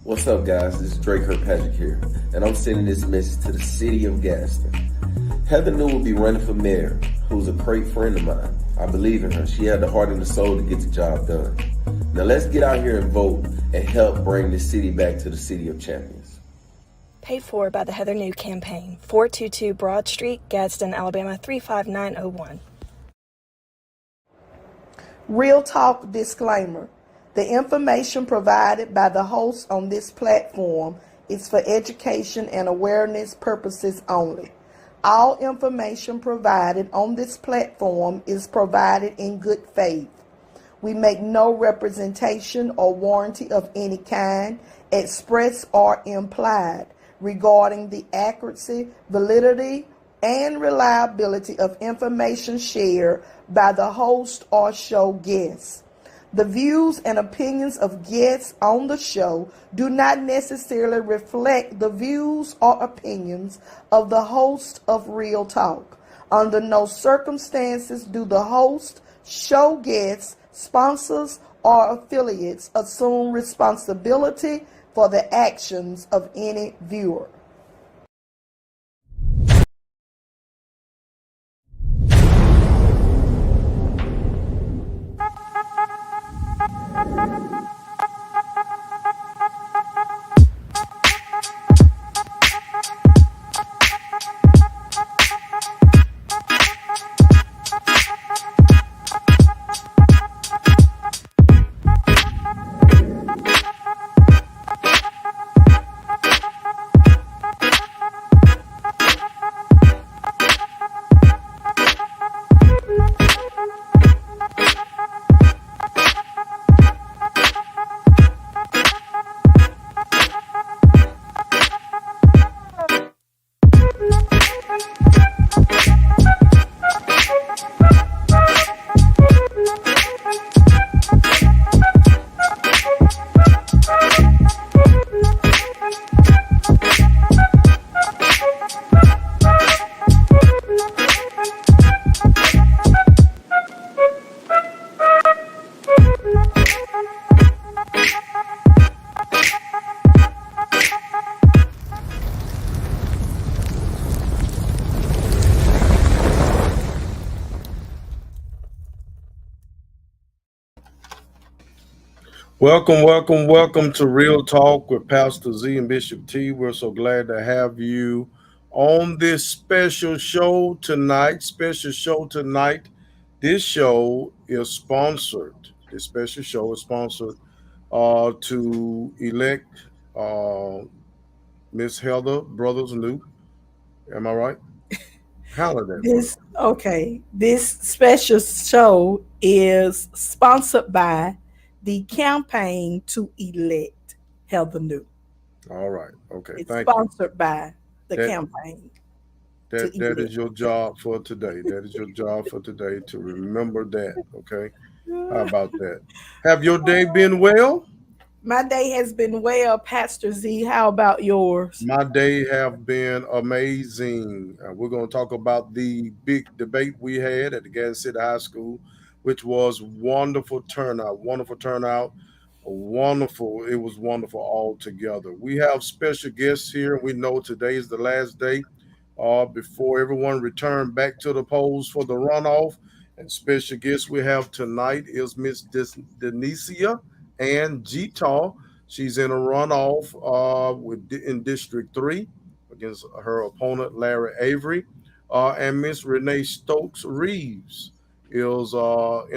What's up, guys? This is Drake Kirkpatrick here, and I'm sending this message to the city of Gadsden. Heather New will be running for mayor, who's a great friend of mine. I believe in her. She had the heart and the soul to get the job done. Now let's get out here and vote and help bring this city back to the city of champions. Paid for by the Heather New campaign, 422 Broad Street, Gadsden, Alabama 35901. Real Talk disclaimer. The information provided by the host on this platform is for education and awareness purposes only. All information provided on this platform is provided in good faith. We make no representation or warranty of any kind, express or implied, regarding the accuracy, validity, and reliability of information shared by the host or show guests. The views and opinions of guests on the show do not necessarily reflect the views or opinions of the host of Real Talk. Under no circumstances do the host, show guests, sponsors, or affiliates assume responsibility for the actions of any viewer. Welcome to Real Talk with Pastor Z and Bishop T. We're so glad to have you on this special show tonight. This show is sponsored. This special show is sponsored to elect Miss Heather Brothers New. Am I right? This special show is sponsored by the campaign to elect Heather New. All right. Okay. It's Thank you. sponsored by the campaign. That is your job for today. That is your job for today to remember that. Okay. How about that? Have your day been well? My day has been well, Pastor Z. How about yours? My day have been amazing. We're going to talk about the big debate we had at the Gadsden City High School, which was wonderful turnout. It was wonderful altogether. We have special guests here. We know today is the last day before everyone returned back to the polls for the runoff. And special guest we have tonight is Miss Denicia and Gita. She's in a runoff in District 3 against her opponent, Larry Avery. And Miss Renee Stokes Reeves is in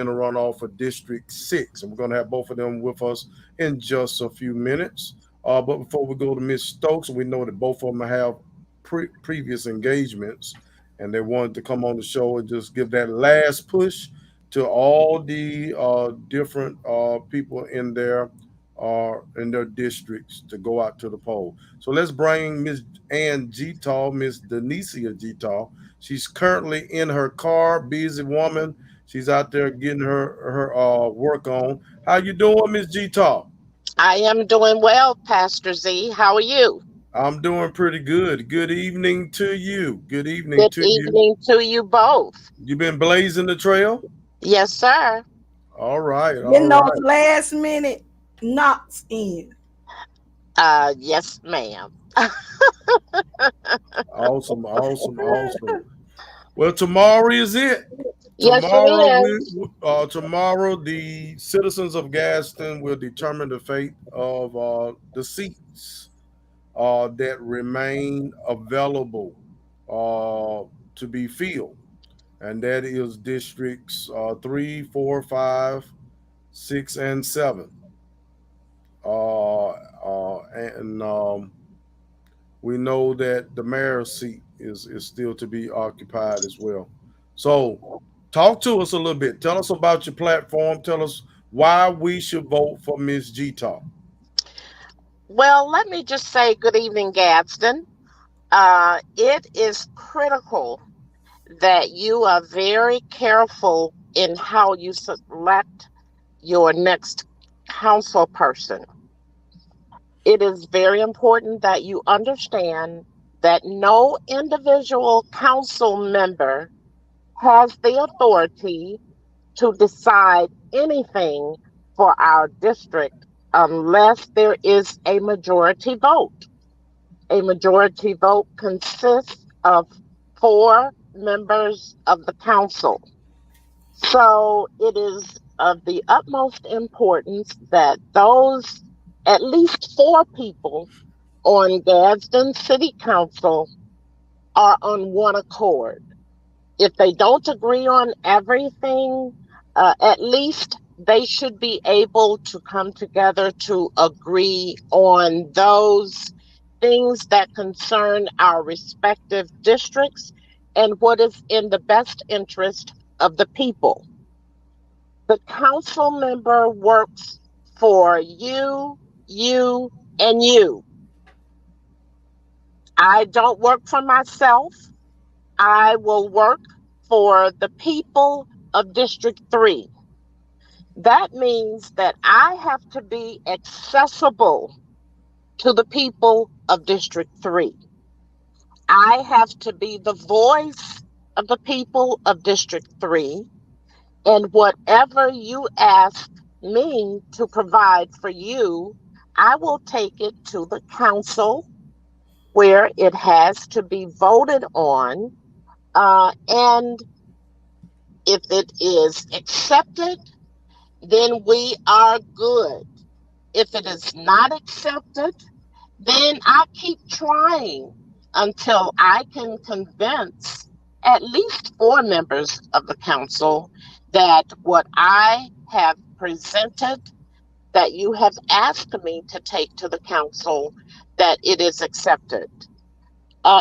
a runoff for District 6. And we're going to have both of them with us in just a few minutes. But before we go to Miss Stokes, we know that both of them have previous engagements, and they wanted to come on the show and just give that last push to all the different people in their districts to go out to the poll. So let's bring Miss Ann Gita, Miss Denicia Gita. She's currently in her car, busy woman. She's out there getting her work on. How you doing, Miss Gita? I am doing well, Pastor Z. How are you? I'm doing pretty good. Good evening to you. Good evening to you both. You been blazing the trail? Yes, sir. All right. Those last minute knocks in. Yes, ma'am. Awesome, awesome, awesome. Well, tomorrow is it. Yes, it is. Tomorrow the citizens of Gadsden will determine the fate of the seats that remain available to be filled, and that is districts 3, 4, 5, 6, and 7. And we know that the mayor's seat is still to be occupied as well. So, talk to us a little bit. Tell us about your platform. Tell us why we should vote for Miss G Talk. Well, let me just say good evening, Gadsden. It is critical that you are very careful in how you select your next council person. It is very important that you understand that no individual council member has the authority to decide anything for our district unless there is a majority vote. A majority vote consists of 4 members of the council. So it is of the utmost importance that those at least 4 people on Gadsden City Council are on one accord. If they don't agree on everything, at least they should be able to come together to agree on those things that concern our respective districts and what is in the best interest of the people. The council member works for you, and you. I don't work for myself. I will work for the people of District 3. That means that I have to be accessible to the people of District 3. I have to be the voice of the people of District 3. And whatever you ask me to provide for you, I will take it to the council where it has to be voted on. And if it is accepted, then we are good. If it is not accepted, then I keep trying until I can convince at least 4 members of the council that what I have presented, that you have asked me to take to the council, that it is accepted.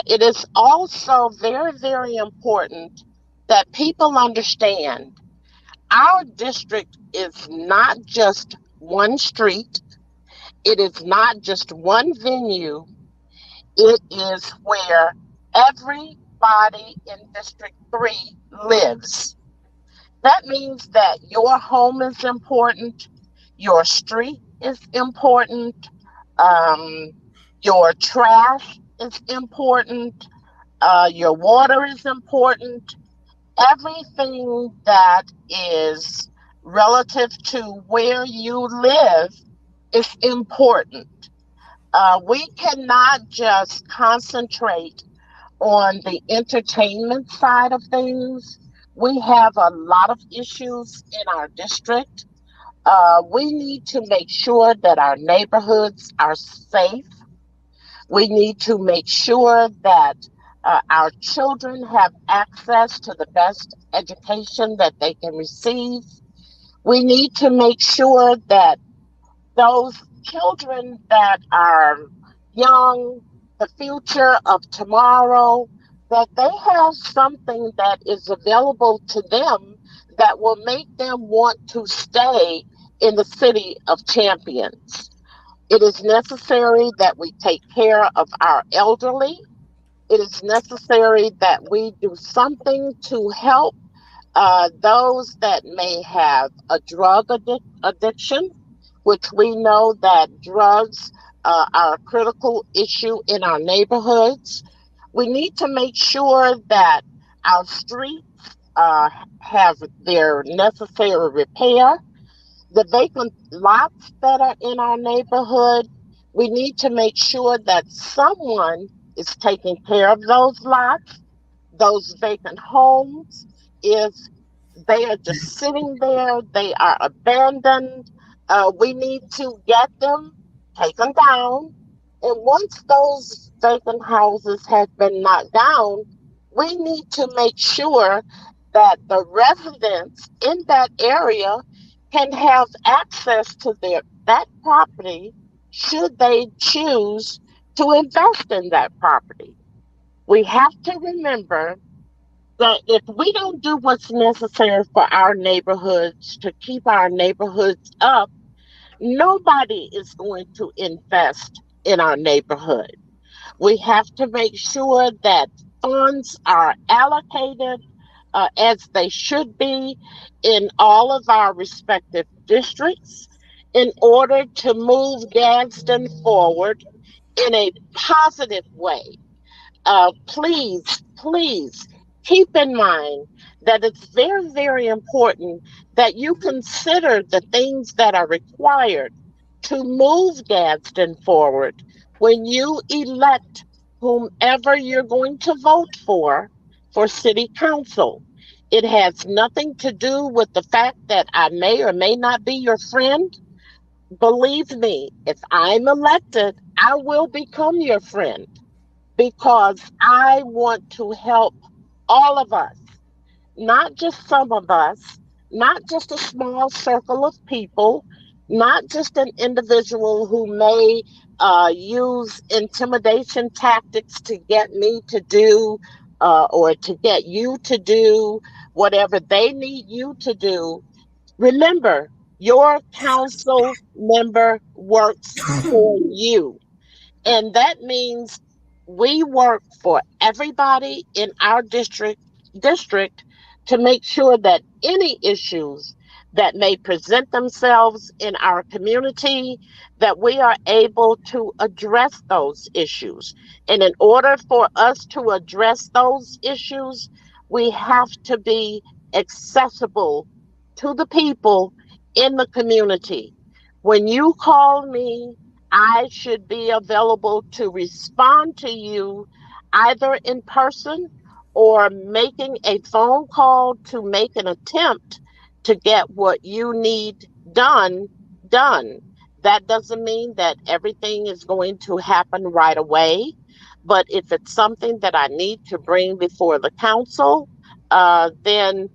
It is also very, very important that people understand our district is not just one street, it is not just one venue, it is where everybody in District 3 lives. That means that your home is important, your street is important, um, your trash is important, your water is important. Everything that is relative to where you live is important. We cannot just concentrate on the entertainment side of things. We have a lot of issues in our district. We need to make sure that our neighborhoods are safe. We need to make sure that our children have access to the best education that they can receive. We need to make sure that those children that are young, the future of tomorrow, that they have something that is available to them that will make them want to stay in the city of champions. It is necessary that we take care of our elderly. It is necessary that we do something to help those that may have a addiction, which we know that drugs are a critical issue in our neighborhoods. We need to make sure that our streets have their necessary repair. The vacant lots that are in our neighborhood, We need to make sure that someone is taking care of those lots, those vacant homes. If they are just sitting there, they are abandoned. We need to get them taken down. And once those vacant houses have been knocked down, we need to make sure that the residents in that area can have access to that property should they choose to invest in that property. We have to remember that if we don't do what's necessary for our neighborhoods to keep our neighborhoods up, nobody is going to invest in our neighborhood. We have to make sure that funds are allocated as they should be in all of our respective districts in order to move Gadsden forward in a positive way. Please keep in mind that it's very, very important that you consider the things that are required to move Gadsden forward when you elect whomever you're going to vote for city council. It has nothing to do with the fact that I may or may not be your friend. Believe me, if I'm elected, I will become your friend because I want to help all of us, not just some of us, not just a small circle of people, not just an individual who may use intimidation tactics to get me to do or to get you to do whatever they need you to do. Remember, your council member works for you. And that means we work for everybody in our district to make sure that any issues that may present themselves in our community that we are able to address those issues. And in order for us to address those issues, we have to be accessible to the people in the community. When you call me, I should be available to respond to you either in person or making a phone call to make an attempt to get what you need done done. That doesn't mean that everything is going to happen right away, but if it's something that I need to bring before the council, then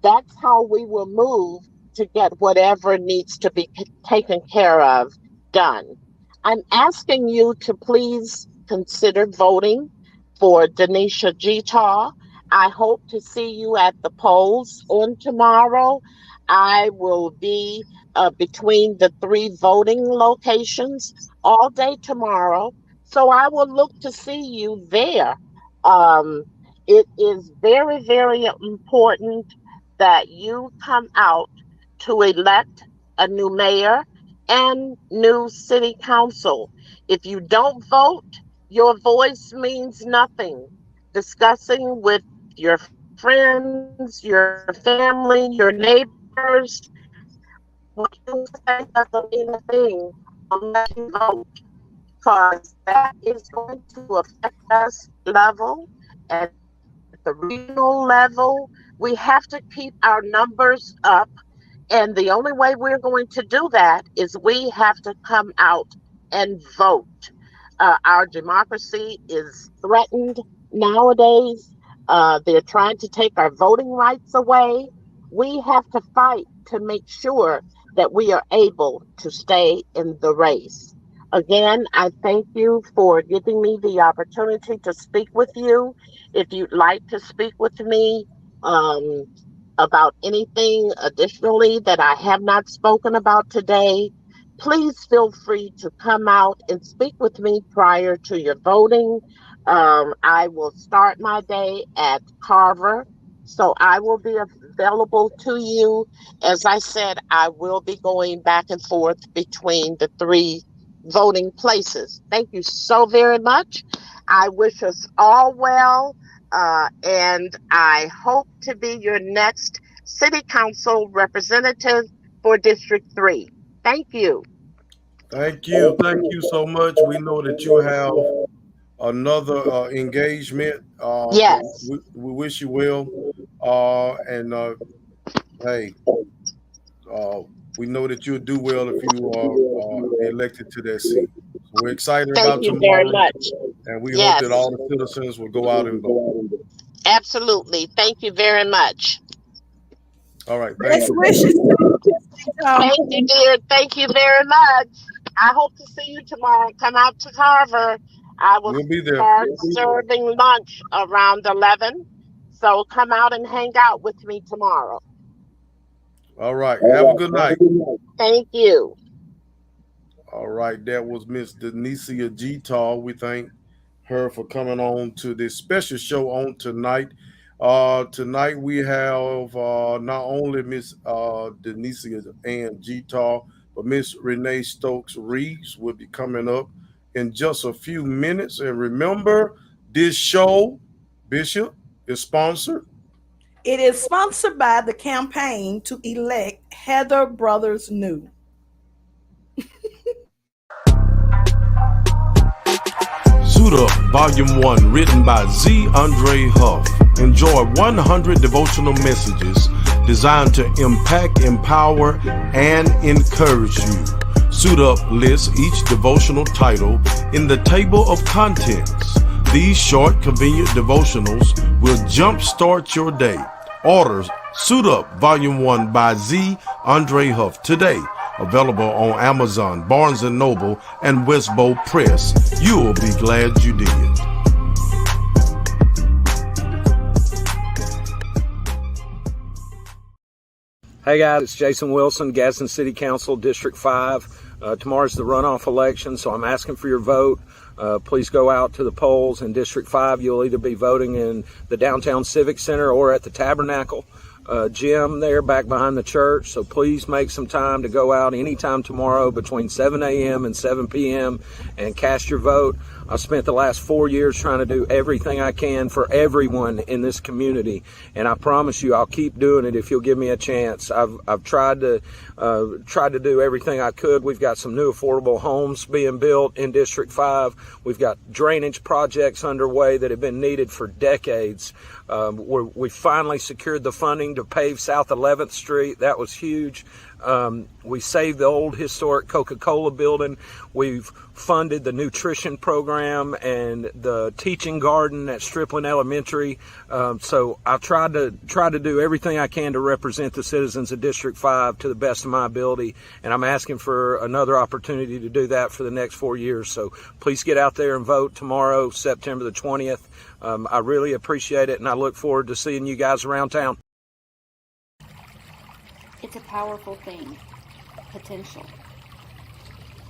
that's how we will move to get whatever needs to be taken care of done. I'm asking you to please consider voting for Denisha Gitaw. I hope to see you at the polls on tomorrow. I will be between the three voting locations all day tomorrow. So I will look to see you there. Um, it is very, very important that you come out to elect a new mayor and new city council. If you don't vote, your voice means nothing. Discussing with your friends, your family, your neighbors, what you say doesn't mean a thing unless you vote, because that is going to affect us level at the regional level. We have to keep our numbers up. And the only way we're going to do that is we have to come out and vote. Our democracy is threatened nowadays. They're trying to take our voting rights away. We have to fight to make sure that we are able to stay in the race. Again, I thank you for giving me the opportunity to speak with you. If you'd like to speak with me, um, about anything additionally that I have not spoken about today, please feel free to come out and speak with me prior to your voting. I will start my day at Carver, so I will be available to you. As I said, I will be going back and forth between the three voting places. Thank you so very much. I wish us all well, and I hope to be your next City Council representative for District 3. Thank you. Thank you. Thank you so much. We know that you have another engagement, but Yes. we wish you well. And hey, uh, we know that you'll do well if you are elected to that seat. So we're excited Thank about you very tomorrow, much. and we hope that Yes, all the citizens will go out and vote. absolutely. Thank you very much. All right. Thank Best you. wishes to you, Tom. Thank you, dear. Thank you very much. I hope to see you tomorrow. Come out to Carver. I will We'll be there. start serving lunch around 11. So come out and hang out with me tomorrow. All right. Have a good night. Thank you. All right, that was Miss Denicia Jetal. We thank her for coming on to this special show on tonight. Tonight we have not only Miss Denicia Ann Jetal, but Miss Renee Stokes Reeves will be coming up in just a few minutes. And remember, this show, Bishop, is sponsored. It is sponsored by the campaign to elect Heather Brothers New. Suit Up, Volume 1, written by Z. Andre Huff. Enjoy 100 devotional messages designed to impact, empower, and encourage you. Suit Up lists each devotional title in the table of contents. These short, convenient devotionals will jumpstart your day. Order Suit Up, Volume 1 by Z. Andre Huff today. Available on Amazon, Barnes & Noble, and Westbow Press. You'll be glad you did. Hey guys, it's Jason Wilson, Gadsden City Council, District 5. Tomorrow's the runoff election, so I'm asking for your vote. Please go out to the polls in District 5. You'll either be voting in the downtown Civic Center or at the Tabernacle gym there back behind the church. So please make some time to go out anytime tomorrow between 7 a.m. and 7 p.m. and cast your vote. I spent the last 4 years trying to do everything I can for everyone in this community, and I promise you I'll keep doing it if you'll give me a chance. I've tried to do everything I could. We've got some new affordable homes being built in District 5. We've got drainage projects underway that have been needed for decades. We finally secured the funding to pave South 11th Street. That was huge. We saved the old historic Coca-Cola building. We've funded the nutrition program and the teaching garden at Stripling Elementary. So I tried to do everything I can to represent the citizens of District 5 to the best of my ability. And I'm asking for another opportunity to do that for the next 4 years. So please get out there and vote tomorrow, September the 20th. I really appreciate it, and I look forward to seeing you guys around town. It's a powerful thing, potential.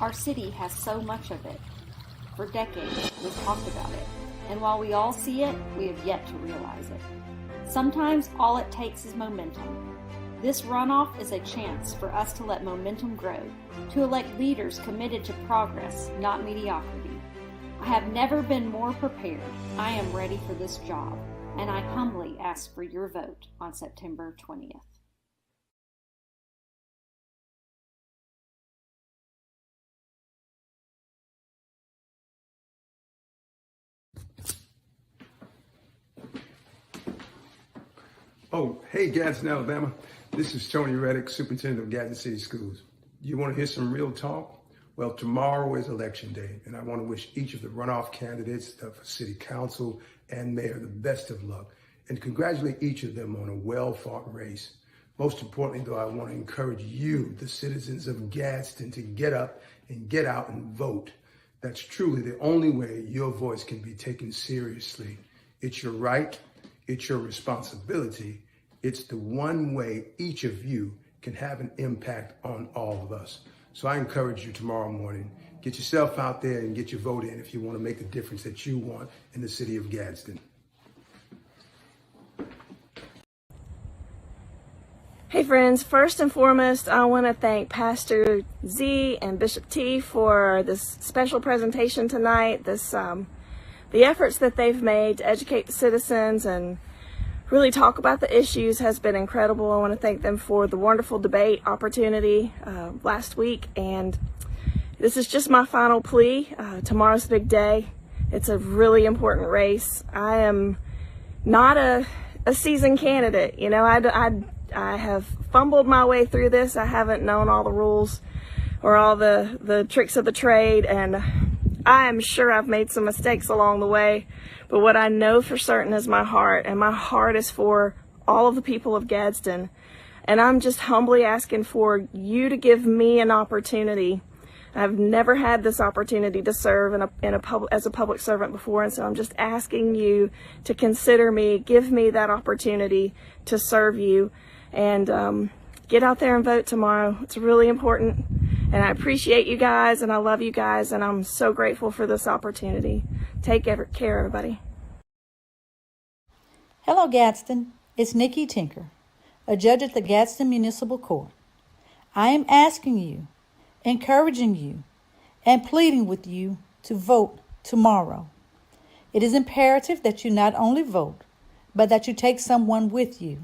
Our city has so much of it. For decades, we've talked about it, and while we all see it, we have yet to realize it. Sometimes all it takes is momentum. This runoff is a chance for us to let momentum grow, to elect leaders committed to progress, not mediocrity. I have never been more prepared. I am ready for this job, and I humbly ask for your vote on September 20th. Oh, hey, Gadsden, Alabama. This is Tony Reddick, Superintendent of Gadsden City Schools. You want to hear some real talk? Well, tomorrow is Election Day, and I want to wish each of the runoff candidates for City Council and Mayor the best of luck, and congratulate each of them on a well-fought race. Most importantly, though, I want to encourage you, the citizens of Gadsden, to get up and get out and vote. That's truly the only way your voice can be taken seriously. It's your right. It's your responsibility. It's the one way each of you can have an impact on all of us. So I encourage you tomorrow morning, get yourself out there and get your vote in if you want to make the difference that you want in the city of Gadsden. Hey friends, first and foremost, I want to thank Pastor Z and Bishop T for this special presentation tonight. The efforts that they've made to educate the citizens and really talk about the issues has been incredible. I want to thank them for the wonderful debate opportunity last week, and this is just my final plea. Tomorrow's a big day. It's a really important race. I am not a seasoned candidate. You know, I have fumbled my way through this. I haven't known all the rules or all the tricks of the trade, and I am sure I've made some mistakes along the way. But what I know for certain is my heart, and my heart is for all of the people of Gadsden. And I'm just humbly asking for you to give me an opportunity. I've never had this opportunity to serve as a public servant before, and so I'm just asking you to consider me, give me that opportunity to serve you, and get out there and vote tomorrow. It's really important, and I appreciate you guys, and I love you guys, and I'm so grateful for this opportunity. Take care, everybody. Hello, Gadsden. It's Nikki Tinker, a judge at the Gadsden Municipal Court. I am asking you, encouraging you, and pleading with you to vote tomorrow. It is imperative that you not only vote, but that you take someone with you.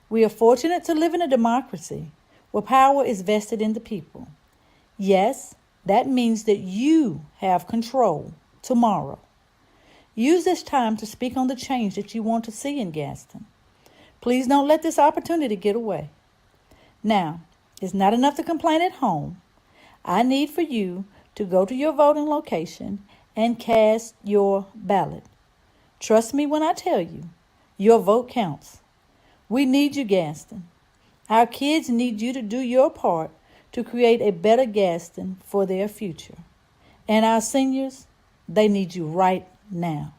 We are fortunate to live in a democracy where power is vested in the people. Yes, that means that you have control tomorrow. Use this time to speak on the change that you want to see in Gadsden. Please don't let this opportunity get away. Now, it's not enough to complain at home. I need for you to go to your voting location and cast your ballot. Trust me when I tell you, your vote counts. We need you, Gadsden. Our kids need you to do your part to create a better Gadsden for their future. And our seniors, they need you right now.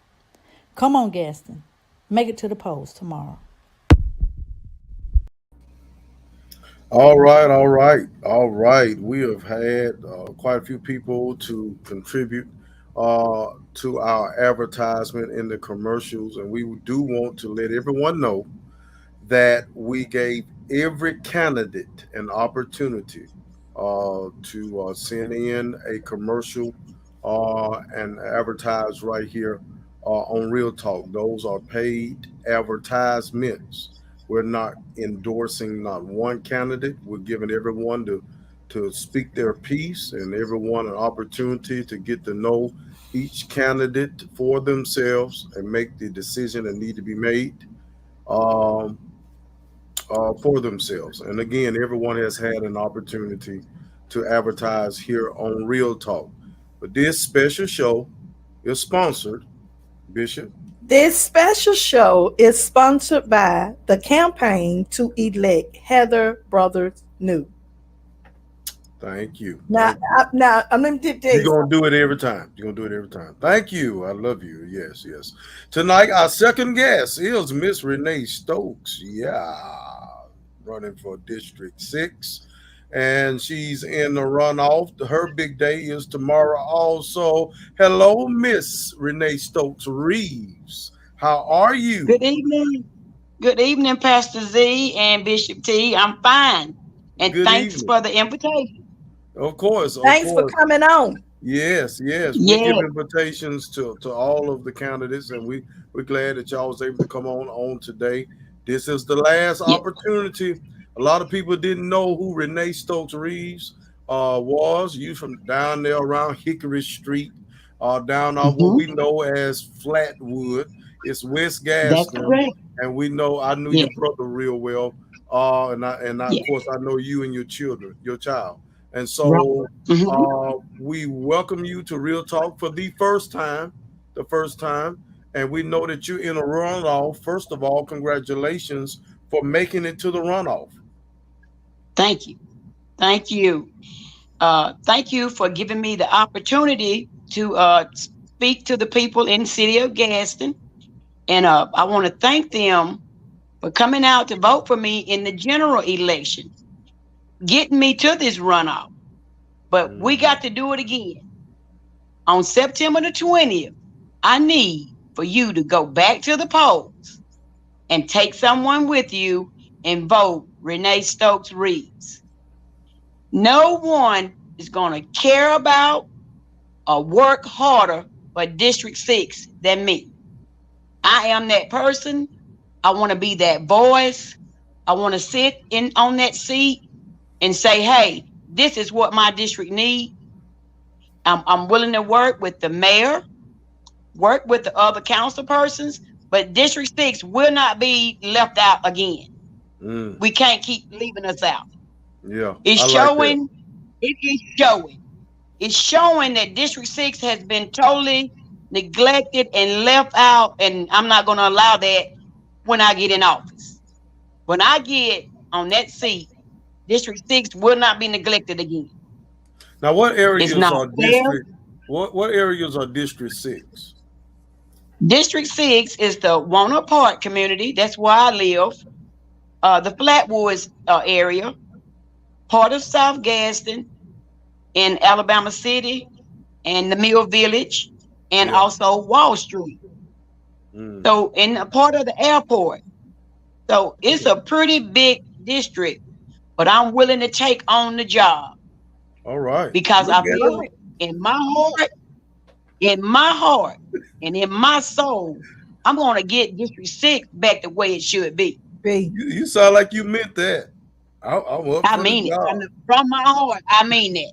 Come on, Gadsden. Make it to the polls tomorrow. All right, all right, all right. We have had quite a few people to contribute to our advertisement in the commercials, and we do want to let everyone know that we gave every candidate an opportunity to send in a commercial and advertise right here on Real Talk. Those are paid advertisements. We're not endorsing not one candidate. We're giving everyone to speak their piece and everyone an opportunity to get to know each candidate for themselves and make the decision that need to be made for themselves. And again, everyone has had an opportunity to advertise here on Real Talk. But this special show is sponsored, Bishop. This special show is sponsored by the campaign to elect Heather Brothers New. Thank you. Now, I'm going to You're going to do it every time. You're going to do it every time. Thank you. I love you. Yes, yes. Tonight, our second guest is Miss Renee Stokes. Yeah, running for District 6. And she's in the runoff. Her big day is tomorrow also. Hello, Miss Renee Stokes Reeves. How are you? Good evening. Good evening, Pastor Z and Bishop T. I'm fine. And Good thanks evening. for the invitation. Of course. Thanks for coming on. Yes, yes. We give invitations to all of the candidates, and we're glad that y'all was able to come on today. This is the last opportunity. A lot of people didn't know who Renee Stokes Reeves was. You from down there around Hickory Street, down off what we know as Flatwood. It's West Gadsden. That's correct. And we know I knew your brother real well. And of course I know you and your child. And so we welcome you to Real Talk for the first time. And we know that you're in a runoff. First of all, congratulations for making it to the runoff. Thank you. Thank you. Thank you for giving me the opportunity to speak to the people in the city of Gadsden. And I want to thank them for coming out to vote for me in the general election, getting me to this runoff. But we got to do it again. On September the 20th, I need for you to go back to the polls and take someone with you and vote Renee Stokes Reeves. No one is going to care about or work harder for District 6 than me. I am that person. I want to be that voice. I want to sit on that seat and say, hey, this is what my district needs. I'm willing to work with the mayor, work with the other council persons, but District 6 will not be left out again. We can't keep leaving us out. Yeah. It's I like showing. It is showing. It's showing that District 6 has been totally neglected and left out, and I'm not going to allow that when I get in office. When I get on that seat, District 6 will not be neglected again. Now, what areas It's not are fair. District? What areas are District 6? District 6 is the Warner Park community. That's where I live. The Flatwoods area, part of South Gadsden, in Alabama City, and the Mill Village, and also Wall Street. So in a part of the airport. So it's a pretty big district, but I'm willing to take on the job. All right. Because I feel in my heart, and in my soul, I'm going to get District 6 back the way it should be. You sound like you meant that. I mean it. From my heart, I mean that.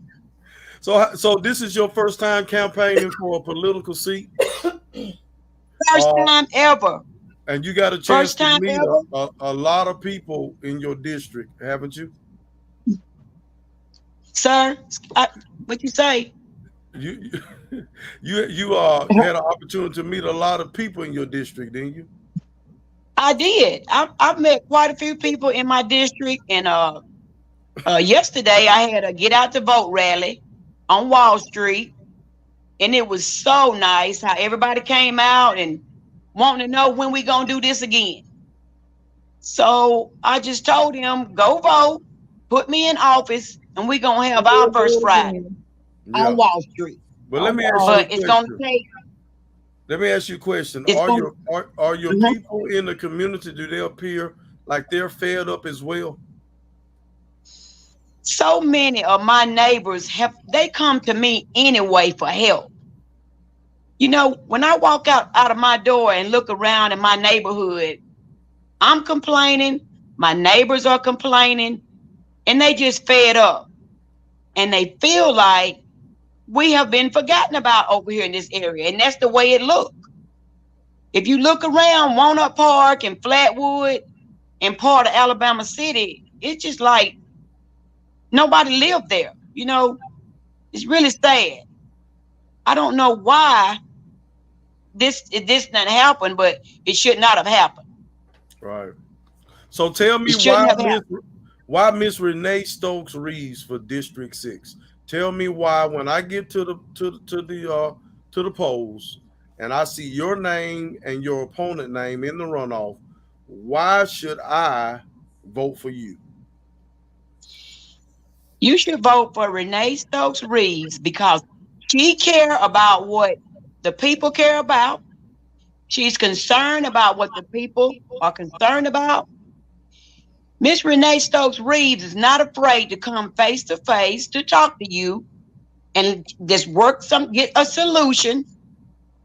So this is your first time campaigning for a political seat? First time ever. And you got a chance to meet a lot of people in your district, haven't you? Sir, what you say? You had an opportunity to meet a lot of people in your district, didn't you? I did. I've met quite a few people in my district, and yesterday I had a get out to vote rally on Wall Street, and it was so nice how everybody came out and wanting to know when we gonna do this again. So I just told him, go vote, put me in office, and we gonna have our first Friday on Wall Street. But let me ask you a question. Let me ask you a question. Are your people in the community, do they appear like they're fed up as well? So many of my neighbors they come to me anyway for help. You know, when I walk out of my door and look around in my neighborhood, I'm complaining, my neighbors are complaining, and they just fed up. And they feel like we have been forgotten about over here in this area, and that's the way it looks. If you look around Walnut Park and Flatwood and part of Alabama City, it's just like nobody lived there. You know, it's really sad. I don't know why this didn't happen, but it should not have happened. Right. So tell me why Miss Renee Stokes Reeves for District 6. Tell me why when I get to the polls and I see your name and your opponent name in the runoff, why should I vote for you? You should vote for Renee Stokes Reeves because she cares about what the people care about. She's concerned about what the people are concerned about. Miss Renee Stokes Reeves is not afraid to come face to face to talk to you and just get a solution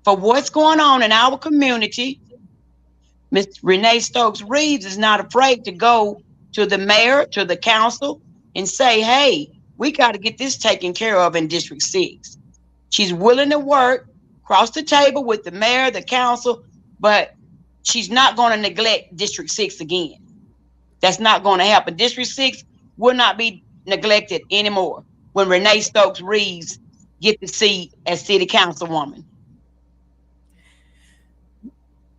for what's going on in our community. Miss Renee Stokes Reeves is not afraid to go to the mayor, to the council, and say, hey, we got to get this taken care of in District 6. She's willing to work across the table with the mayor, the council, but she's not going to neglect District 6 again. That's not going to happen. District 6 will not be neglected anymore when Renee Stokes Reeves get the seat as city councilwoman.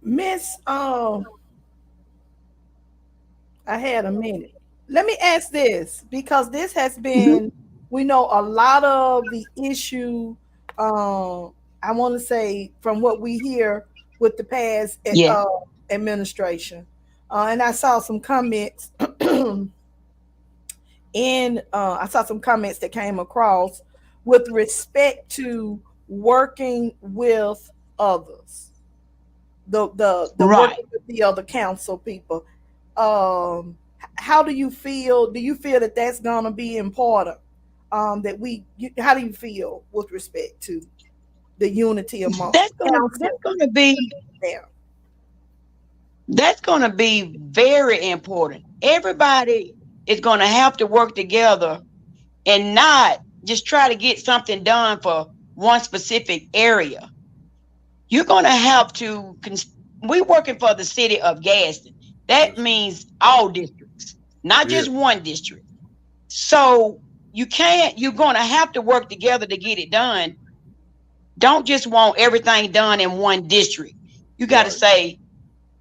Miss, I had a minute. Let me ask this, because this has been, we know a lot of the issue, I want to say from what we hear with the past administration. And I saw some comments I saw some comments that came across with respect to working with others, the working with the other council people. How do you feel? Do you feel that that's going to be important? How do you feel with respect to the unity among that's going to be there? That's going to be very important. Everybody is going to have to work together and not just try to get something done for one specific area, you're going to have to, we're working for the city of Gadsden. That means all districts, not just one district. So you're going to have to work together to get it done. Don't just want everything done in one district. You got to say,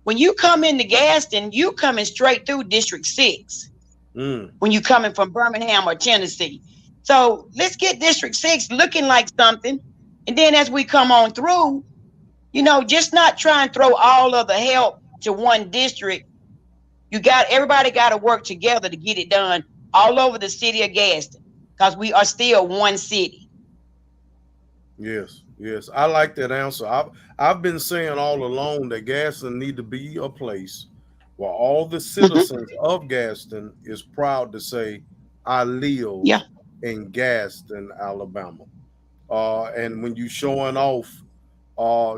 when you come into Gadsden, you coming straight through District 6 when you coming from Birmingham or Tennessee. So let's get District 6 looking like something. And then as we come on through, just not try and throw all of the help to one district. Everybody got to work together to get it done all over the city of Gadsden, because we are still one city. Yes. I like that answer. I've been saying all along that Gadsden need to be a place where all the citizens of Gadsden is proud to say, I live in Gadsden, Alabama. And when you showing off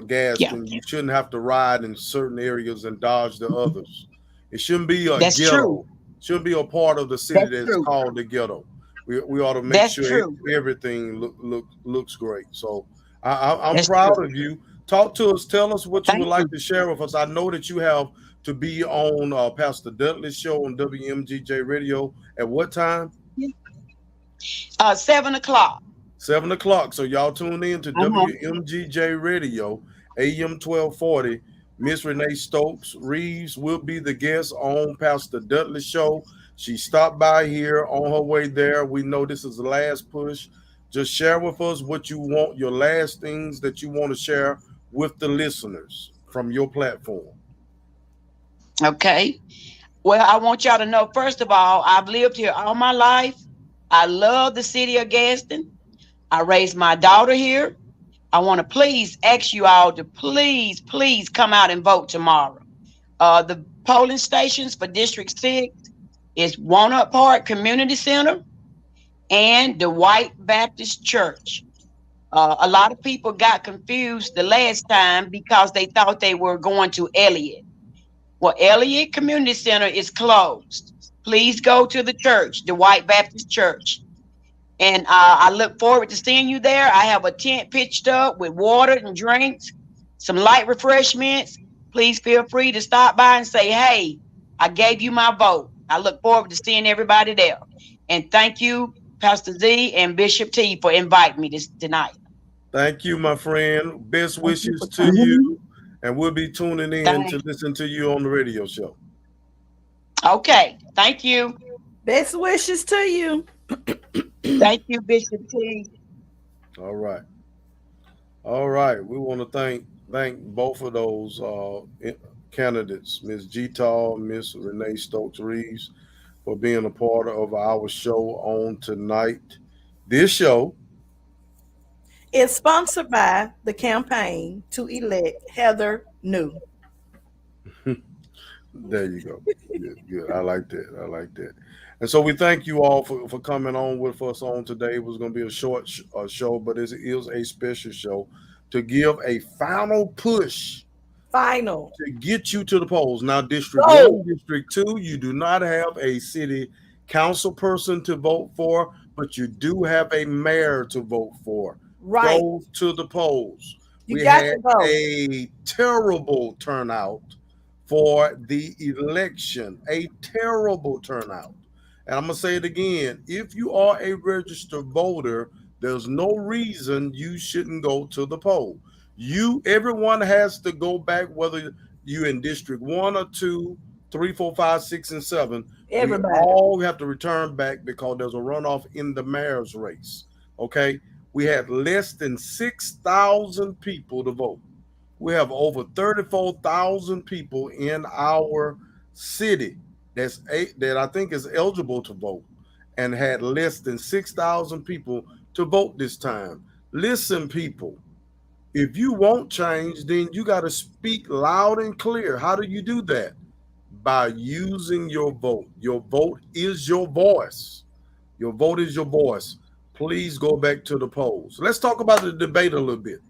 Gadsden, you shouldn't have to ride in certain areas and dodge the others. It shouldn't be a ghetto. True. Shouldn't be a part of the city that's called the ghetto. We ought to make sure everything looks great. So I'm proud of you. Talk to us. Tell us what you would like to share with us. I know that you have to be on Pastor Dudley's show on WMGJ Radio at what time? 7 o'clock. 7 o'clock. So y'all tune in to WMGJ Radio, AM 1240. Miss Renee Stokes Reeves will be the guest on Pastor Dudley's show. She stopped by here on her way there. We know this is the last push. Just share with us what you want, your last things that you want to share with the listeners from your platform. Okay. Well, I want y'all to know, first of all, I've lived here all my life. I love the city of Gadsden. I raised my daughter here. I want to please ask you all to please come out and vote tomorrow. The polling stations for District 6 is Walnut Park Community Center and the White Baptist Church. A lot of people got confused the last time because they thought they were going to Elliott. Well, Elliott Community Center is closed. Please go to the church, the White Baptist Church. And I look forward to seeing you there. I have a tent pitched up with water and drinks, some light refreshments. Please feel free to stop by and say, hey, I gave you my vote. I look forward to seeing everybody there. And thank you, Pastor Z and Bishop T, for inviting me tonight. Thank you, my friend. Best wishes to you. And we'll be tuning in to listen to you on the radio show. Okay. Thank you. Best wishes to you. Thank you, Bishop T. All right. We want to thank both of those candidates, Ms. Gtal, Ms. Renee Stokes Reeves, for being a part of our show on tonight. This show is sponsored by the campaign to elect Heather New. There you go. Good. I like that. And so we thank you all for coming on with us on today. It was going to be a short show, but it is a special show to give a final push. To get you to the polls. Now, District 1, District 2, you do not have a city council person to vote for, but you do have a mayor to vote for. Right. Go to the polls. We had a terrible turnout for the election. A terrible turnout. And I'm going to say it again. If you are a registered voter, there's no reason you shouldn't go to the poll. Everyone has to go back, whether you're in District 1 or 2, 3, 4, 5, 6, and 7. Everybody. We all have to return back because there's a runoff in the mayor's race. Okay? We had less than 6,000 people to vote. We have over 34,000 people in our city that I think is eligible to vote, and had less than 6,000 people to vote this time. Listen, people, if you want change, then you got to speak loud and clear. How do you do that? By using your vote. Your vote is your voice. Your vote is your voice. Please go back to the polls. Let's talk about the debate a little bit.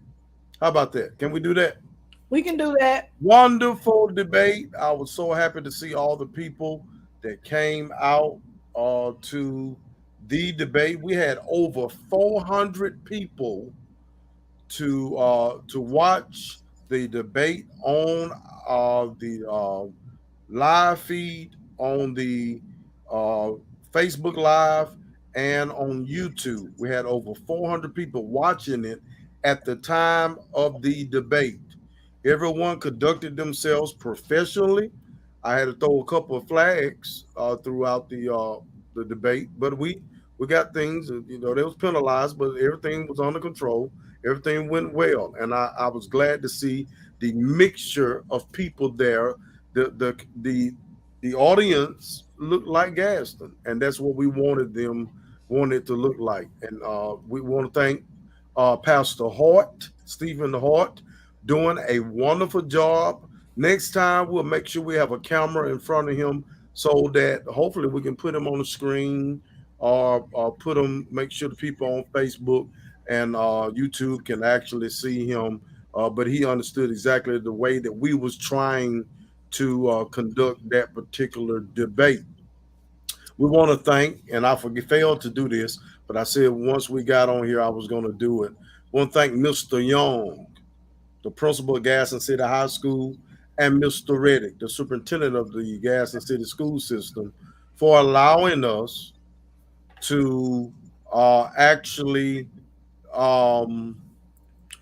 How about that? Can we do that? We can do that. Wonderful debate. I was so happy to see all the people that came out to the debate. We had over 400 people to watch the debate on the live feed on the uh, Facebook Live and on YouTube. We had over 400 people watching it at the time of the debate. Everyone conducted themselves professionally. I had to throw a couple of flags throughout the debate, but we got things. They was penalized, but everything was under control. Everything went well, and I was glad to see the mixture of people there. The audience looked like Gadsden, and that's what we wanted to look like. And we want to thank Pastor Hart, Stephen Hart, doing a wonderful job. Next time, we'll make sure we have a camera in front of him so that hopefully we can put him on the screen or put him, make sure the people on Facebook and YouTube can actually see him. But he understood exactly the way that we was trying to conduct that particular debate. We want to thank, and I failed to do this, but I said once we got on here, I was going to do it. I want to thank Mr. Young, the principal of Gadsden City High School, and Mr. Reddick, the superintendent of the Gadsden City School System, for allowing us to actually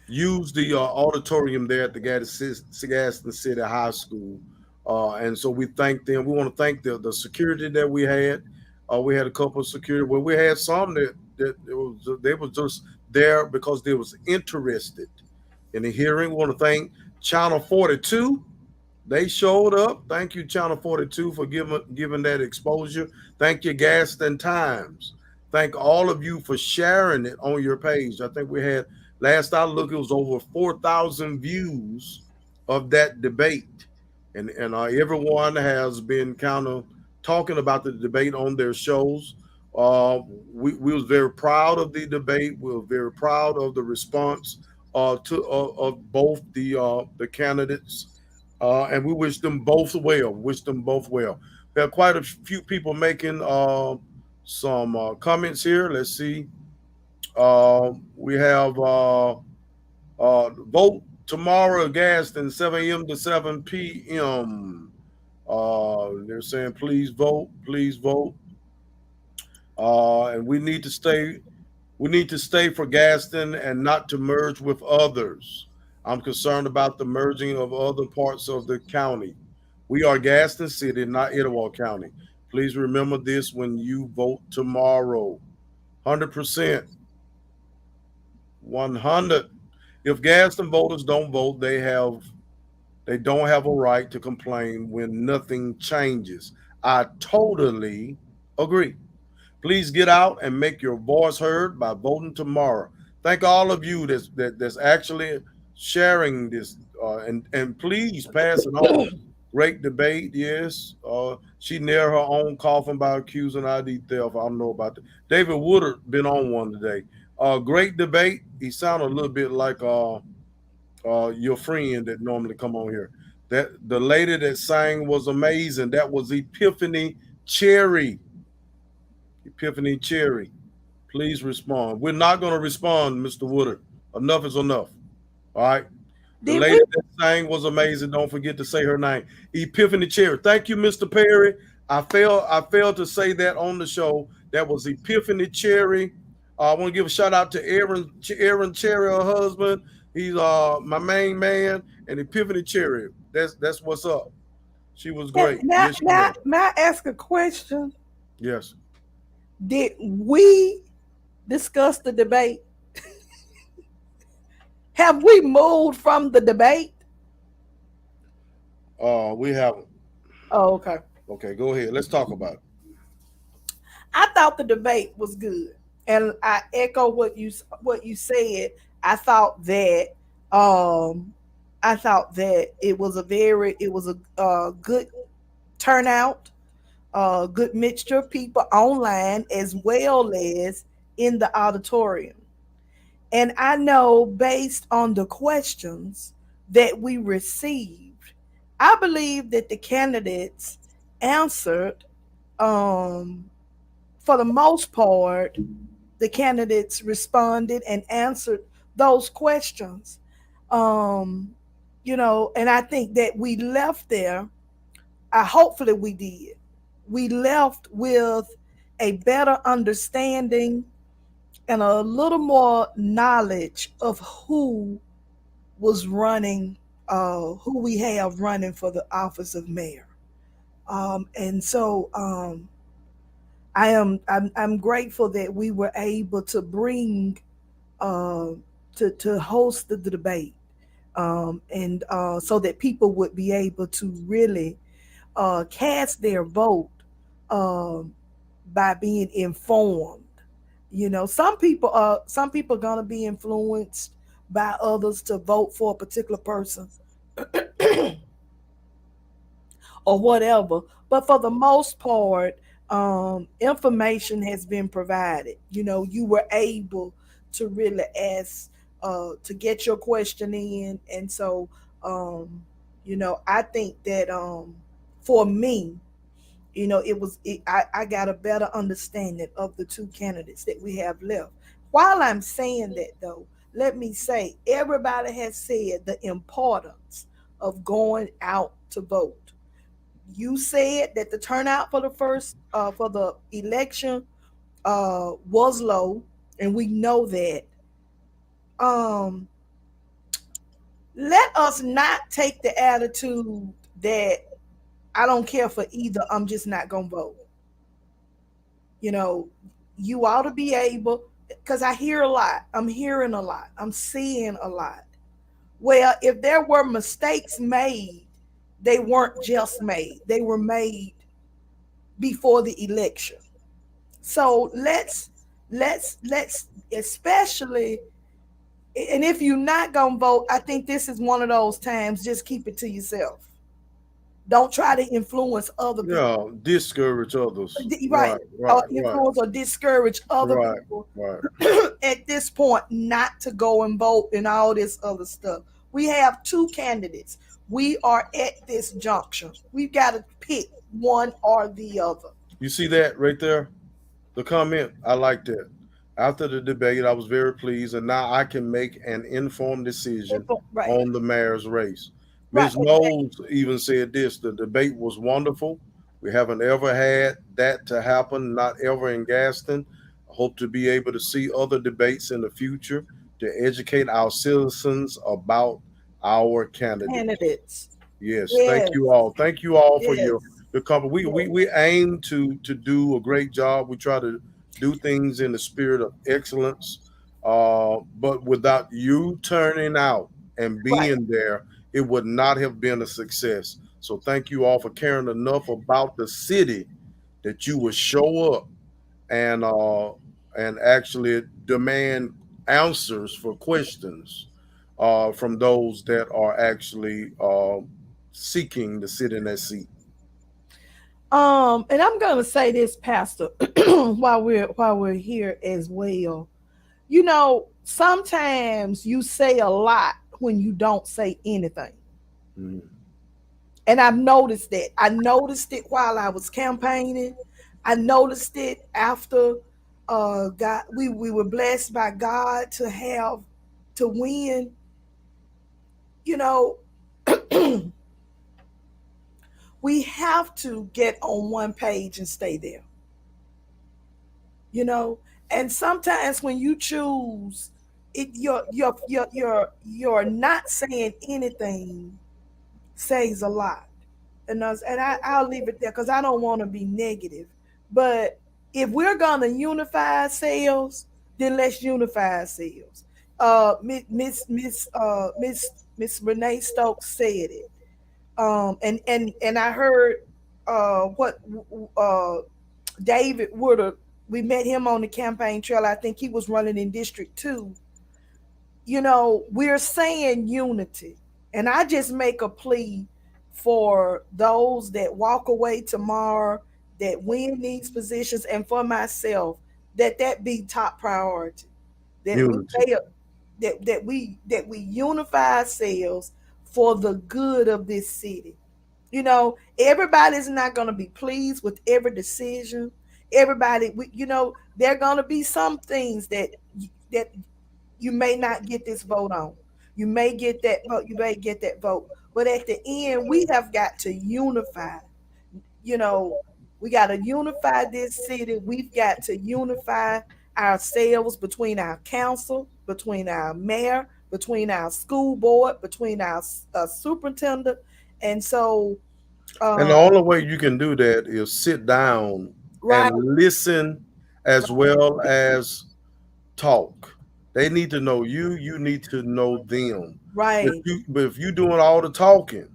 use the auditorium there at the Gadsden City High School. And so we thank them. We want to thank the security that we had. We had a couple of security. Well, we had some they were just there because they was interested in the hearing. We want to thank Channel 42. They showed up. Thank you, Channel 42, for giving that exposure. Thank you, Gadsden Times. Thank all of you for sharing it on your page. I think we had, last I looked, it was over 4,000 views of that debate. And everyone has been kind of talking about the debate on their shows. We was very proud of the debate. We were very proud of the response of both the candidates. And we wish them both well. We have quite a few people making some comments here. Let's see. We have vote tomorrow, Gadsden, 7 a.m. to 7 p.m. They're saying, please vote, please vote. And we need to stay for Gadsden and not to merge with others. I'm concerned about the merging of other parts of the county. We are Gadsden City, not Etowah County. Please remember this when you vote tomorrow. 100%. 100. If Gadsden voters don't vote, they don't have a right to complain when nothing changes. I totally agree. Please get out and make your voice heard by voting tomorrow. Thank all of you that's actually sharing this, and please pass it on. Great debate, yes. She near her own coffin by accusing ID theft. I don't know about that. David Woodard been on one today. Great debate. He sounded a little bit like your friend that normally come on here. That the lady that sang was amazing. That was Epiphany Cherry. Epiphany Cherry. Please respond. We're not going to respond, Mr. Woodard. Enough is enough. All right. The lady that sang was amazing. Don't forget to say her name. Epiphany Cherry. Thank you, Mr. Perry. I failed to say that on the show. That was Epiphany Cherry. I want to give a shout out to Aaron Cherry, her husband. He's my main man, and Epiphany Cherry. That's what's up. She was great. May I ask a question? Yes. Did we discuss the debate? Have we moved from the debate? We haven't. Oh, okay. Okay, go ahead. Let's talk about it. I thought the debate was good, and I echo what you said. I thought that it was a good turnout, good mixture of people online as well as in the auditorium. And I know based on the questions that we received, I believe that the candidates answered, for the most part, the candidates responded and answered those questions. Um, and I think that we left there. Hopefully we did. We left with a better understanding and a little more knowledge of was running, who we have running for the office of mayor. And so I'm grateful that we were able to bring uh, to host the debate, and so that people would be able to really cast their vote um, by being informed. Some people are gonna be influenced by others to vote for a particular person or whatever. But for the most part, information has been provided. You were able to really ask, to get your question in. And so, I think that for me, I got a better understanding of the two candidates that we have left. While I'm saying that, though, let me say everybody has said the importance of going out to vote. You said that the turnout for the first for the election was low, and we know that. Um, let us not take the attitude that I don't care for either. I'm just not gonna vote. You know, you ought to be able, because I hear a lot. I'm hearing a lot. I'm seeing a lot. Well, if there were mistakes made, they weren't just made. They were made before the election. So let's especially, and if you're not gonna vote, I think this is one of those times. Just keep it to yourself. Don't try to influence other people. Yeah, discourage others. Right. Right, right, right, Influence or discourage other right, people right. at this point not to go and vote and all this other stuff. We have two candidates. We are at this juncture. We've got to pick one or the other. You see that right there? The comment, I like that. After the debate, I was very pleased, and now I can make an informed decision Right. on the mayor's race. Right. Ms. Knowles even said this: the debate was wonderful. We haven't ever had that to happen, not ever in Gaston. I hope to be able to see other debates in the future to educate our citizens about our candidates. Candidates. Yes, thank Yes. you all. Thank you all for Yes. your company. Yes. We aim to do a great job. We try to do things in the spirit of excellence. But without you turning out and Right. being there, it would not have been a success. So thank you all for caring enough about the city that you would show up and actually demand answers for questions from those that are actually seeking to sit in that seat. And I'm gonna say this, Pastor, while we're here as well. Sometimes you say a lot when you don't say anything. Mm. And I've noticed that. I noticed it while I was campaigning. I noticed it after God we were blessed by God to win. You know, we have to get on one page and stay there. You know, and sometimes when you choose it, you're not saying anything says a lot. I'll leave it there because I don't want to be negative. But if we're gonna unify ourselves, then let's unify ourselves. Miss Renee Stokes said it. And I heard what David Woodard. We met him on the campaign trail. I think he was running in District 2. We're saying unity. And I just make a plea for those that walk away tomorrow, that win these positions, and for myself, that be top priority. That we Unity. that we unify ourselves for the good of this city. Everybody's not going to be pleased with every decision. Everybody, there are going to be some things that you may not get this vote on. You may get that vote. You may get that vote. But at the end, we have got to unify. You know, we got to unify this city. We've got to unify ourselves between our council, between our mayor, between our school board, between our superintendent. And so, And the only way you can do that is sit down right, and listen as well as talk. They need to know you. You need to know them. right, But if you doing all the talking,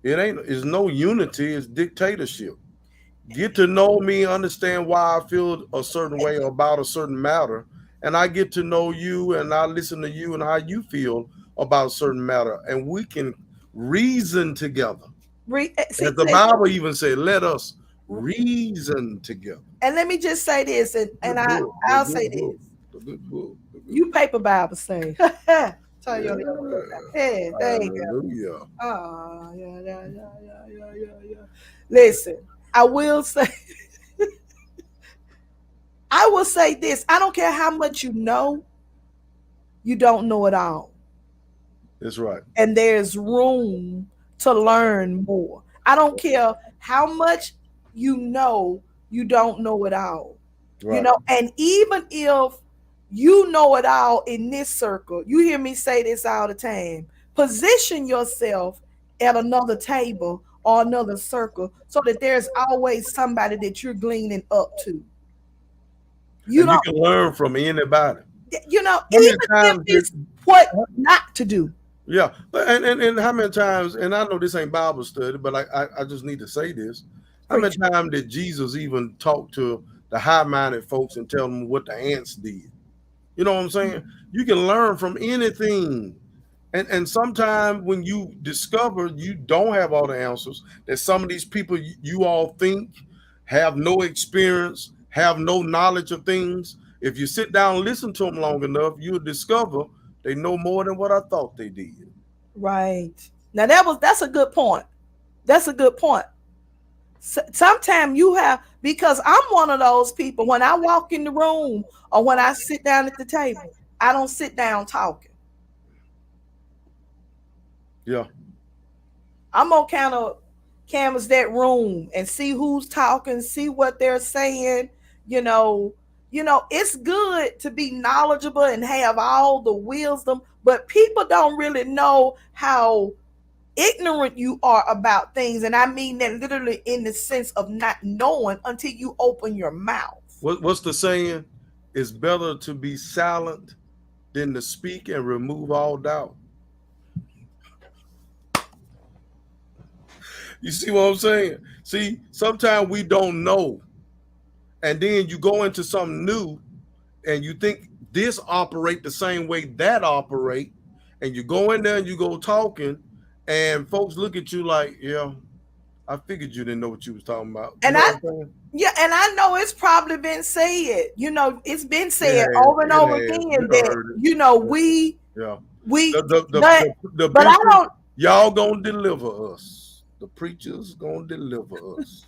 it's no unity. It's dictatorship. Get to know me, understand why I feel a certain way about a certain matter, and I get to know you, and I listen to you and how you feel about a certain matter, and we can reason together. As the Bible even said, let us reason together. And let me just say this, and I'll say this. The good book. You paper Bible say. Tell you hey, there you go. Oh, yeah. Listen, I will say I will say this. I don't care how much you know, you don't know it all. That's right. And there's room to learn more. I don't care how much you know, you don't know it all. Right. You know, and even if you know it all in this circle, you hear me say this all the time, position yourself at another table or another circle so that there's always somebody that you're gleaning up to. You can learn from anybody. You know, even if it's what not to do. Yeah, but and how many times, and I know this ain't Bible study, but I just need to say this. How many times did Jesus even talk to the high-minded folks and tell them what the ants did? You know what I'm saying? You can learn from anything. And sometimes when you discover you don't have all the answers, that some of these people you all think have no experience, have no knowledge of things, if you sit down and listen to them long enough, you'll discover they know more than what I thought they did. Right. Now that's a good point. That's a good point. Sometimes you have, because I'm one of those people, when I walk in the room or when I sit down at the table, I don't sit down talking. Yeah. I'm gonna kind of canvas that room and see who's talking, see what they're saying. You know, it's good to be knowledgeable and have all the wisdom, but people don't really know how ignorant you are about things. And I mean that literally in the sense of not knowing until you open your mouth. What's the saying? It's better to be silent than to speak and remove all doubt. You see what I'm saying? See, sometimes we don't know. And then you go into something new and you think this operate the same way that operate. And you go in there and you go talking and folks look at you like, yeah, I figured you didn't know what you was talking about. And I know it's probably been said, it's been said over and over again that, but I don't. Y'all gonna deliver us. The preacher's gonna deliver us.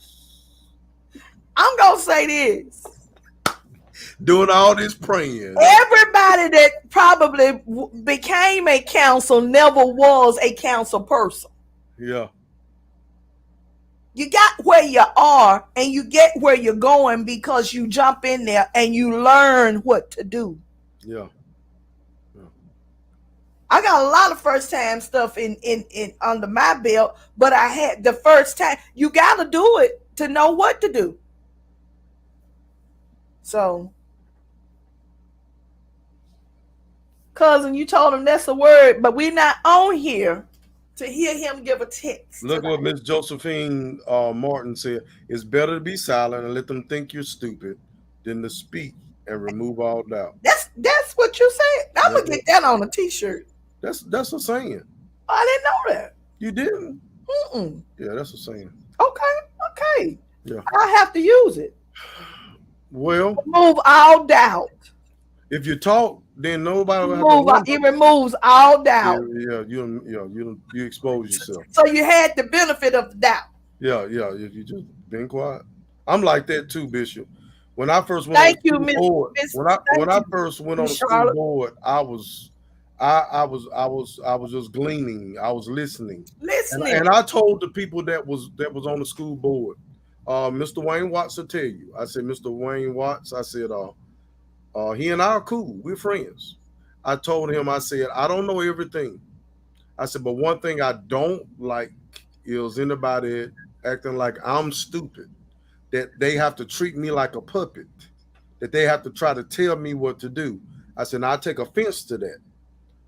I'm gonna say this. Doing all this praying. Everybody that probably became a council never was a council person. Yeah. You got where you are and you get where you're going because you jump in there and you learn what to do. Yeah. I got a lot of first time stuff in under my belt, but I had the first time. You got to do it to know what to do. So, cousin, you told him that's a word, but we're not on here to hear him give a text. Look what Miss Josephine Martin said. It's better to be silent and let them think you're stupid than to speak and remove all doubt. That's what you said. I'm gonna get that on a t-shirt. That's a saying. I didn't know that. You didn't? Mm-mm. Yeah, that's a saying. Okay. Yeah. I have to use it. Well, remove all doubt. If you talk, then nobody will have to. It removes all doubt. Yeah, you expose yourself. So you had the benefit of the doubt. Yeah. If you just been quiet. I'm like that too, Bishop. When I first went on Thank the you, school board, when Thank I you, first went on Miss the school Charlotte. board, I was just gleaning. I was listening, Listening. and I told the people that was on the school board, Mr. Wayne Watts will tell you. I said, Mr. Wayne Watts. I said, he and I are cool. We're friends. I told him. I said, I don't know everything. I said, but one thing I don't like is anybody acting like I'm stupid. That they have to treat me like a puppet. That they have to try to tell me what to do. I said, now I take offense to that.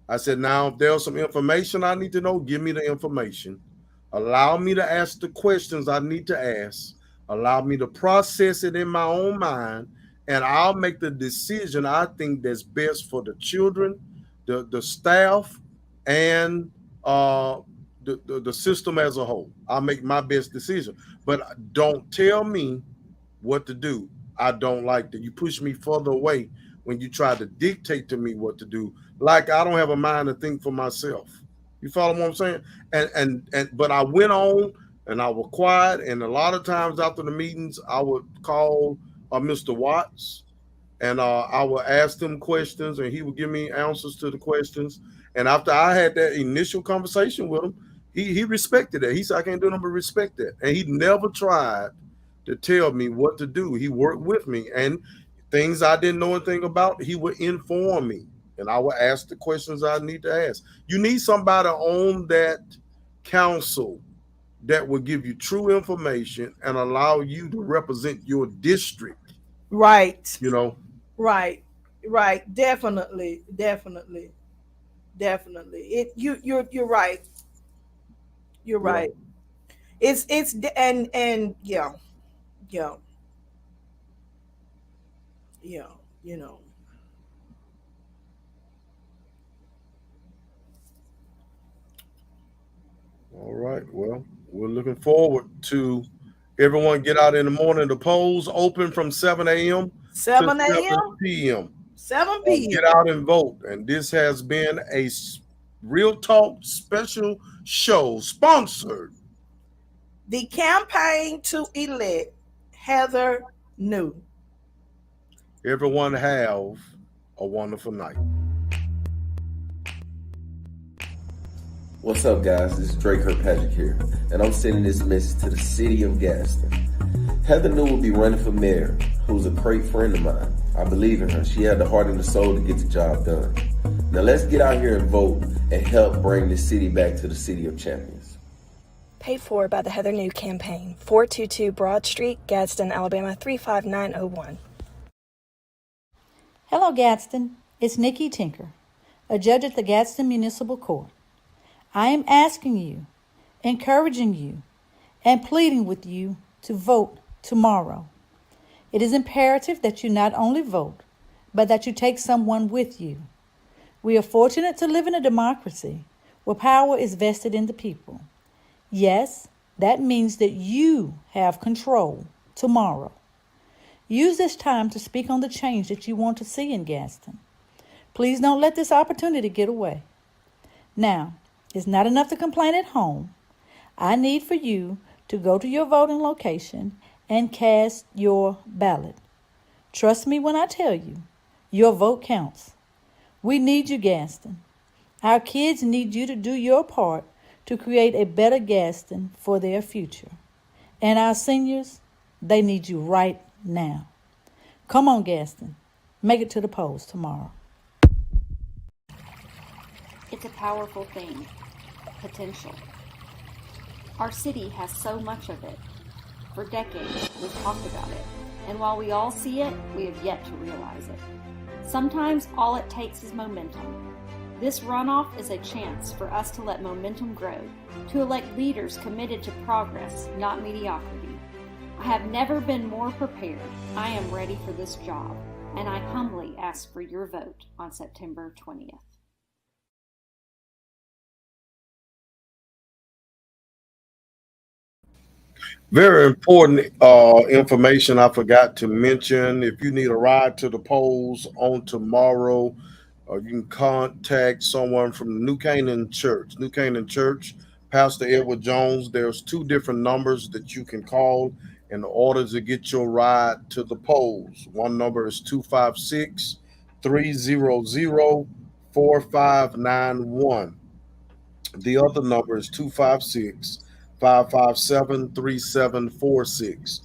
I said, now if there's some information I need to know, give me the information. Allow me to ask the questions I need to ask. Allow me to process it in my own mind, and I'll make the decision I think that's best for the children, the staff, and the system as a whole. I'll make my best decision. But don't tell me what to do. I don't like that. You push me further away when you try to dictate to me what to do. Like I don't have a mind to think for myself. You follow what I'm saying? And but I went on and I was quiet. And a lot of times after the meetings, I would call Mr. Watts and I would ask him questions and he would give me answers to the questions. And after I had that initial conversation with him, he respected that. He said, I can't do nothing but respect that. And he never tried to tell me what to do. He worked with me, and things I didn't know anything about, he would inform me, and I would ask the questions I need to ask. You need somebody on that council that will give you true information and allow you to represent your district. Right. You know, Right. Right. Definitely. Definitely. Definitely. You're right. You're Yeah. right. It's and yeah. Yeah. Yeah. You know. All right. Well, we're looking forward to everyone get out in the morning. The polls open from 7 a.m. to 7 7 a.m. p.m. 7 Get p.m. out and vote. And this has been a Real Talk special show sponsored. The campaign to elect Heather New. Everyone have a wonderful night. What's up, guys? This is Drake Kirkpatrick here, and I'm sending this message to the city of Gadsden. Heather New will be running for mayor, who's a great friend of mine. I believe in her. She had the heart and the soul to get the job done. Now let's get out here and vote and help bring this city back to the city of champions. Paid for by the Heather New campaign, 422 Broad Street, Gadsden, Alabama 35901. Hello, Gadsden. It's Nikki Tinker, a judge at the Gadsden Municipal Court. I am asking you, encouraging you, and pleading with you to vote tomorrow. It is imperative that you not only vote, but that you take someone with you. We are fortunate to live in a democracy where power is vested in the people. Yes, that means that you have control tomorrow. Use this time to speak on the change that you want to see in Gadsden. Please don't let this opportunity get away. Now, it's not enough to complain at home. I need for you to go to your voting location and cast your ballot. Trust me when I tell you, your vote counts. We need you, Gadsden. Our kids need you to do your part to create a better Gadsden for their future. And our seniors, they need you right now. Come on, Gadsden. Make it to the polls tomorrow. It's a powerful thing. Potential. Our city has so much of it. For decades, we've talked about it. And while we all see it, we have yet to realize it. Sometimes all it takes is momentum. This runoff is a chance for us to let momentum grow, to elect leaders committed to progress, not mediocrity. I have never been more prepared. I am ready for this job, and I humbly ask for your vote on September 20th. Very important information I forgot to mention. If you need a ride to the polls on tomorrow, you can contact someone from the New Canaan Church. New Canaan Church, Pastor Edward Jones. There's two different numbers that you can call in order to get your ride to the polls. One number is 256-300-4591. The other number is 256-557-3746.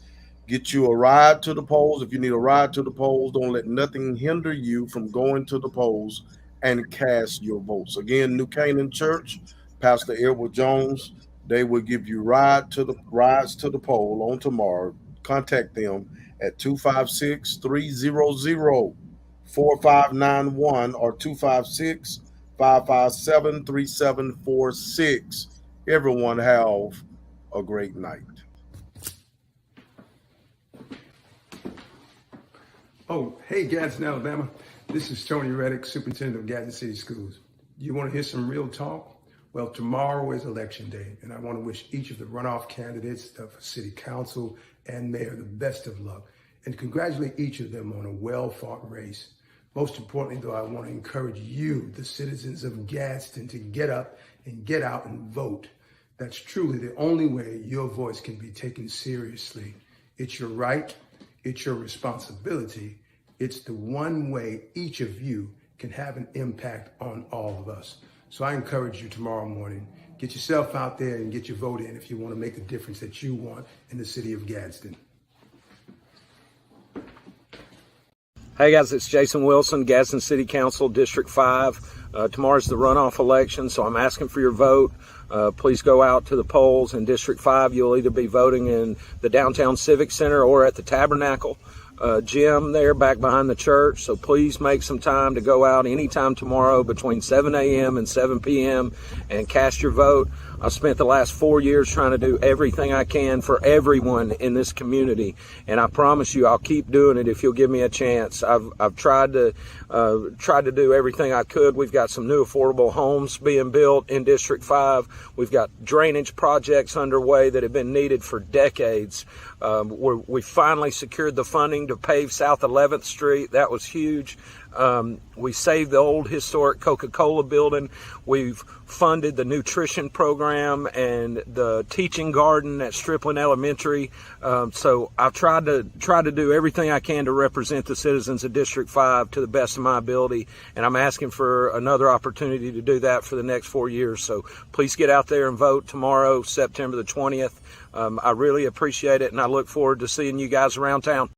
Get you a ride to the polls. If you need a ride to the polls, don't let nothing hinder you from going to the polls and cast your votes. Again, New Canaan Church, Pastor Edward Jones, they will give you rides to the poll on tomorrow. Contact them at 256-300-4591 or 256-557-3746. Everyone have a great night. Oh, hey, Gadsden, Alabama. This is Tony Reddick, Superintendent of Gadsden City Schools. You want to hear some real talk? Well, tomorrow is Election Day, and I want to wish each of the runoff candidates for City Council and Mayor the best of luck, and congratulate each of them on a well-fought race. Most importantly, though, I want to encourage you, the citizens of Gadsden, to get up and get out and vote. That's truly the only way your voice can be taken seriously. It's your right. It's your responsibility. It's the one way each of you can have an impact on all of us. So I encourage you tomorrow morning, get yourself out there and get your vote in if you want to make the difference that you want in the city of Gadsden. Hey guys, it's Jason Wilson, Gadsden City Council, District 5. Tomorrow's the runoff election, so I'm asking for your vote. Please go out to the polls in District 5. You'll either be voting in the downtown Civic Center or at the Tabernacle gym there back behind the church. So please make some time to go out anytime tomorrow between 7 a.m. and 7 p.m. and cast your vote. I spent the last 4 years trying to do everything I can for everyone in this community, and I promise you I'll keep doing it if you'll give me a chance. I've tried to do everything I could. We've got some new affordable homes being built in District 5. We've got drainage projects underway that have been needed for decades. We finally secured the funding to pave South 11th Street. That was huge. We saved the old historic Coca-Cola building. We've funded the nutrition program and the teaching garden at Stripling Elementary. So I've tried to do everything I can to represent the citizens of District 5 to the best of my ability. And I'm asking for another opportunity to do that for the next 4 years. So please get out there and vote tomorrow, September the 20th. I really appreciate it, and I look forward to seeing you guys around town.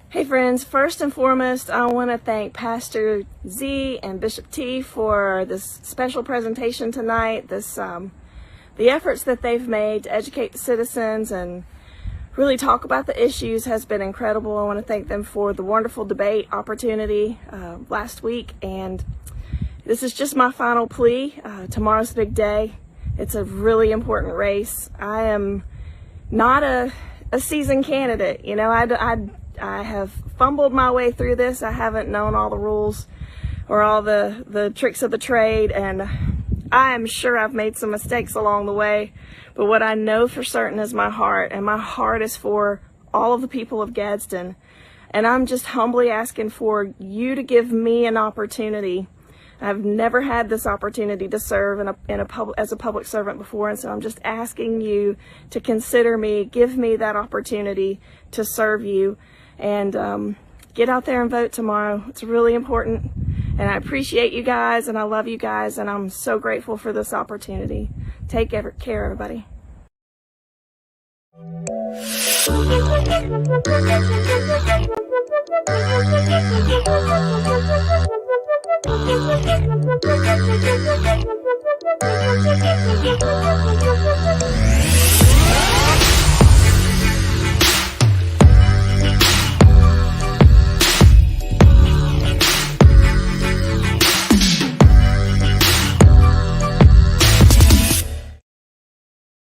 Hey friends, first and foremost, I want to thank Pastor Z and Bishop T for this special presentation tonight. The efforts that they've made to educate the citizens and really talk about the issues has been incredible. I want to thank them for the wonderful debate opportunity last week, and this is just my final plea. Tomorrow's the big day. It's a really important race. I am not a seasoned candidate. You know, I have fumbled my way through this. I haven't known all the rules or all the tricks of the trade, and I am sure I've made some mistakes along the way. But what I know for certain is my heart, and my heart is for all of the people of Gadsden. And I'm just humbly asking for you to give me an opportunity. I've never had this opportunity to serve as a public servant before, and so I'm just asking you to consider me, give me that opportunity to serve you, and get out there and vote tomorrow. It's really important, and I appreciate you guys, and I love you guys, and I'm so grateful for this opportunity. Take care, everybody.